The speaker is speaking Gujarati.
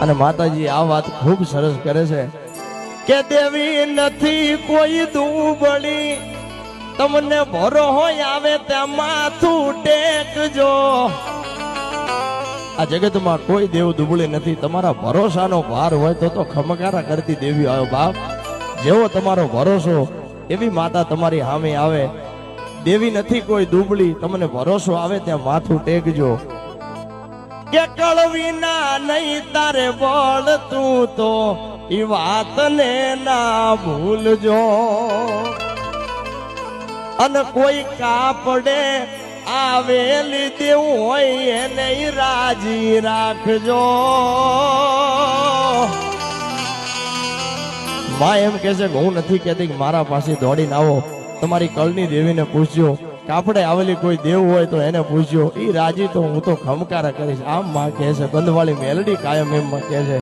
અને માતાજી આ વાત ખૂબ સરસ કરે છે કે દેવી નથી કોઈ દુબળી, તમને ભરો હોય આવે ત્યાં માથું ટેકજો। આ જગતમાં કોઈ દેવ દુબળી નથી, તમારા ભરોસાનો ભાર હોય તો ખમકારા કરતી દેવી આવ્યો બાપ। જેવો તમારો ભરોસો એવી માતા તમારી સામે આવે। દેવી નથી કોઈ દુબળી, તમને ભરોસો આવે ત્યાં માથું ટેકજો। કે કળવી ના નહીં તારે બળ તું તો ઈ વાતને ના ભૂલજો। અને કોઈ કાપડે આવેલી દેવું હોય એને રાજી રાખજો। માં એમ કે છે કે હું નથી કહેતી કે મારા પાસે દોડીને આવો, તમારી કળની દેવીને પૂછજો। કાપડે આવેલી કોઈ દેવ હોય તો એને પૂછજો, ઈ રાજી તો હું તો ખમકારા કરીશ। આમ માં કહે છે, બંધવાળી મેલડી કાયમ એમ કહે છે।